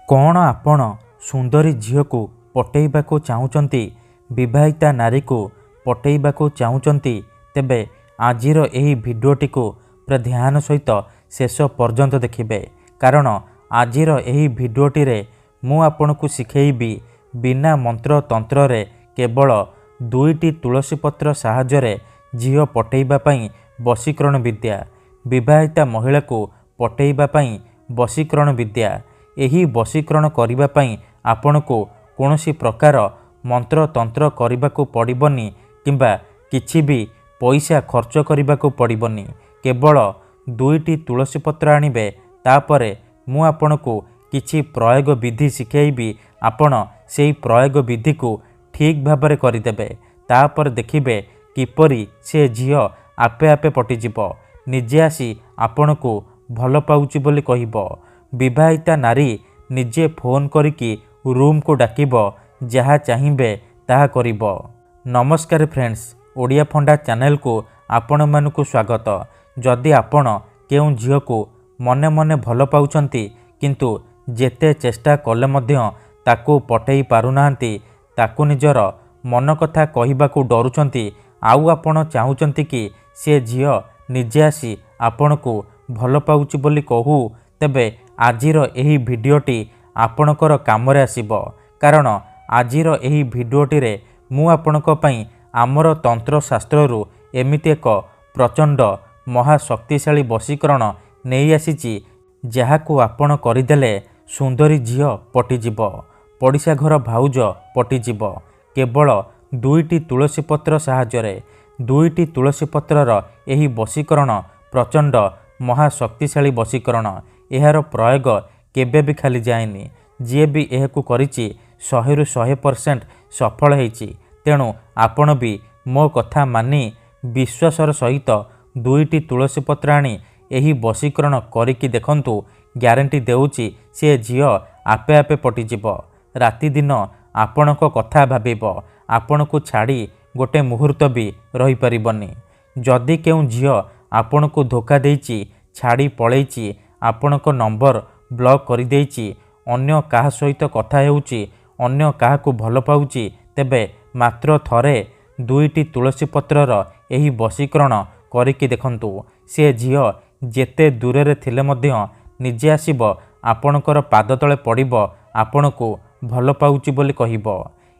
कौन आपण सुंदरी झील को पटेइबाकू चाहूचंती विवाहिता नारी को पटेइबाकू चाहूचंती तेबे आजिर एही भिडियोटी को पूरा ध्यान सहित शेष पर्यंत देखिबे कारण आजिर एही भिडियोटी रे मु आपनकू शिखेइबी बिना मंत्र तंत्र रे केवल दुईटी तुलसी पत्र साहाय्य झील पटेइबा पई वशीकरण विद्या विवाहिता महिला को पटेइबा पई वशीकरण विद्या। एही वशीकरण करिबा पई आपनको कोनोसी प्रकार मंत्र तंत्र करिबाकू पड़िबनी किंबा किछि भी पैसा खर्च करिबाकू पड़िबनी। केवल दुईटी तुलसी पत्र आनिबे तापरे मु आपनको किछि प्रयोग विधि शिखेइबी आपण सेही प्रयोग विधि को ठीक भाबरे करिदेबे तापर देखिबे किपरि से झियो आपे आपे पटिजिबो निजे आसी आपनको भल पाउची बोली कहिबो। विवाहिता नारी निजे फोन करिकी रूम को डाकिबो जहा चाहिबे ताहा करिबो। नमस्कार फ्रेंड्स, ओडिया फंडा चैनल को आपण मानकु स्वागत। जदि आपण केउ झियो को मने मने भल पाउचंती किंतु जेते चेष्टा कले मध्य ताकू पटेई पारुनाहांती ताकू निजर मन कथा कहिबाकू डरुचंती आउ आपण चाहूचंती कि से झियो निजे आसी आपनको भल पाउची बोली कहू तेबे आजिर एही भिडियोटी आपणकर कामरे आसीबो कारण आजिर एही भिडियोटी रे मु आपणको पई आमर तंत्र शास्त्ररू एमिति एक प्रचंड महाशक्तिशाली वशीकरण नेई आसीची जहाकू आपण करिदेले सुंदरी झियो पटिजिबो, पड़िशा घर भाउज पटिजिबो। केवल दुईटी तुलसी पत्र साहाय्य दुईटी तुलसी पत्रर एही वशीकरण प्रचंड महाशक्तिशाली वशीकरण। एहार प्रयोग केबे भी खाली जाएनी, जी भी एहाकू करिछि 100% सफल होइछि। तेणु आपण भी मो कथा मानी विश्वासर सहित दुईटी तुलसी पत्र आनी एही वशीकरण करिकी देखंतु, ग्यारंटी देउछि से झियो आपे आपे पटिजिबो। राति दिन आपणको कथा भाबिबो, आपणको छाड़ी गोटे मुहूर्त भी रही परिबनी। जदि केउ झियो आपणको धोखा देइछि, छाड़ी पळेइछि, आपणको नंबर ब्लॉक करि देइछि, अन्य काहा सहित कथा हेउछि, अन्य काहाकू भल पाउछि, तेबे मात्र थरे दुईटी तुलसी पत्रर एही वशीकरण करिकी देखंतु। से झियो जेते दूरे थिले मध्य निजे आसीबो, आपणकर पाद तळे पड़िबो, आपणको भल पाउछि बोली कहिबो।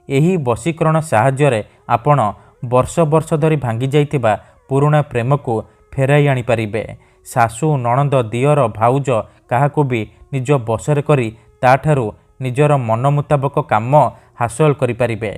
एही वशीकरण साहाय्य आपण वर्ष वर्ष धरी भांगी जाइथिबा पुराणा प्रेम को फेराई आनी पारिबे। सासू नणंद दियर भाउज काहाकू भी निज बसरे करी ताठारू निजर मन मुताबक काम हासिल करि पारिबे।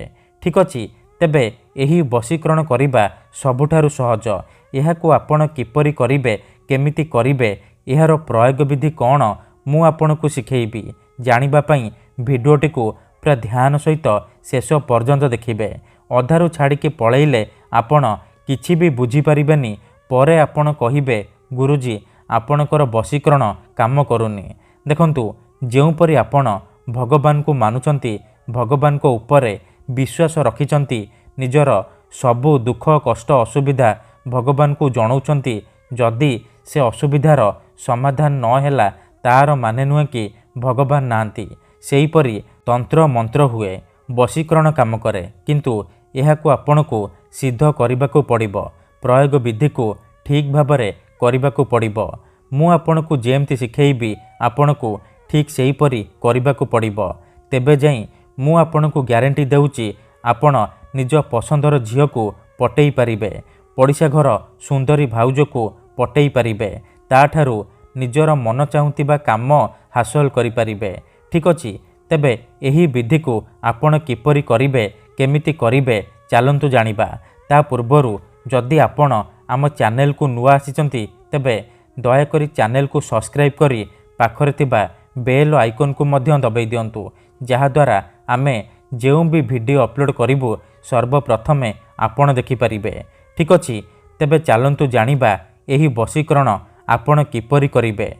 ठीक अछि, तेबे एही वशीकरण करिबा सबुठारू सहज। एहाकू आपण किपरि करिबे, केमिति करिबे, एहार प्रयोग विधि कौन मु आपनकू शिखेइबी। जानिबा पई भिडियोटी को पूरा ध्यान सहित शेष पर्यंत देखिबे। अधारू छाड़िकी पळेइले आपण किछि भी बुझी पारिबेनी। परे आपण कहिबे गुरुजी आपणकर वशीकरण काम करूनी। देखंतु, जेउपरि आपण भगवान को मानुचंती, भगवान को उपरे विश्वास रखिचंती, निजर सबु दुख कष्ट असुविधा भगवान को जणाउचंती, जदि से असुविधार समाधान न ହେଲା तार माने नुहे कि भगवान नांती। सेहीपरि तंत्र मंत्र हुए, वशीकरण काम करे, किंतु एहाकू आपणको सिद्ध करबाकू पड़िबो, प्रयोग विधि को ठीक भाबरे करबाकू पड़िबो। मु आपणको जेमति शिखेइबी आपणको ठीक सेहीपरि करबाकू पड़िबो। तेबे जाई मु आपणको ग्यारंटी देउछि आपण निज पसंदर झियो को पटेई पारिबे, पड़िशा घर सुंदरी भाउज को पटेई पारिबे, ताठारू निजर मन चाहुतिबा काम हासिल करि पारिबे। ठीक अछि, तेबे एही विधि को आपण किपरि करिबे, केमिति करिबे, चलंतु जानिबा। ता पूर्वरु जदि आपण आम चैनल को नुआ आसिचंती तेबे दयाकरी चैनल को सब्सक्राइब करी पाखरे थिबा बेल आइकन को मध्य दबाई दियंतु, जहा द्वारा आमे जेउ भी वीडियो अपलोड करिबु सर्वप्रथमे आपण देखि परिबे। ठीक अछि, तेबे चलंतु जानिबा एही वशीकरण आपण किपरि करिबे।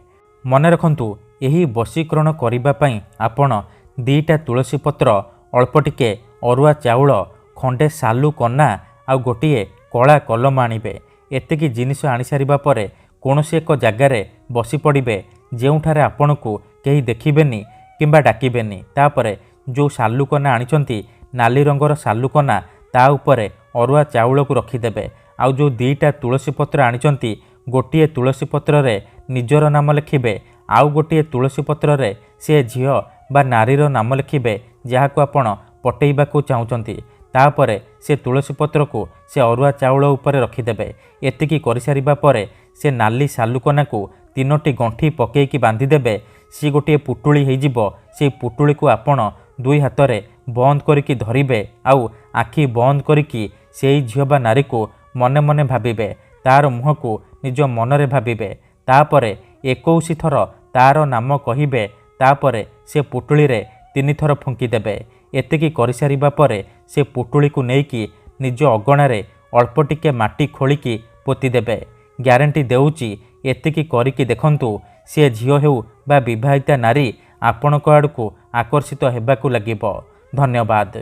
मने रखंतु, एही वशीकरण करिबा पई आपण दीटा तुलसी पत्र, अल्प टिके अरुआ चाउल, खंडे सालू कन्ना आ गोटिए कला कलम आनिबे। एतिकी जिनिस आनी सारिबा परे कोनोसी एक जगार बसी पड़िबे जेउठारे आपणकू केही देखिबेनी किंबा डाकिबेनी। तापरे जो सालुकना आनिचंती नाली रंगर सालुकना ता उपरे अरुआ चाउल को रखिदेबे। आउ जो दीटा तुलसी पत्र आनिचंती गोटे तुलसी पत्र रे निजर नाम लिखिबे, आउ गोटे तुलसी पत्र रे से झियो बा नारीर नाम लिखिबे जहाको आपण पटेइबाकू चाहुचंती। तापरे से तुलसी पत्र को से अरुआ चाउल उपरे रखिदेबे। एतिकी करिसारिबा परे से नाली सालुकना को 3टी गंठी पकेइकी बांधिदेबे। सी गोटे पुटुली होइजिबो। से पुटुली को आपण 2 हाथरे बंद करिकी धरिबे। आउ आखि बंद करिकी सेई झियो बा नारी को मने मने भाबिबे। तार मुह को निज मनरे भाबिबे। तापरे 21 थर तार नाम कहिबे। तापरे से पुटुली रे 3 थर फुंकी देबे। एतिकी करिसारिबा परे से पुटुली को नेइकी निज अगणारे अल्प टिके माटी खोलिकी पोती देबे। ग्यारंटी देउची एतिकी करिकी देखंतु से झियो हेउ बा विवाहिता नारी आपणक आड़कू आकर्षित हेबाकू लागिबो। धन्यवाद।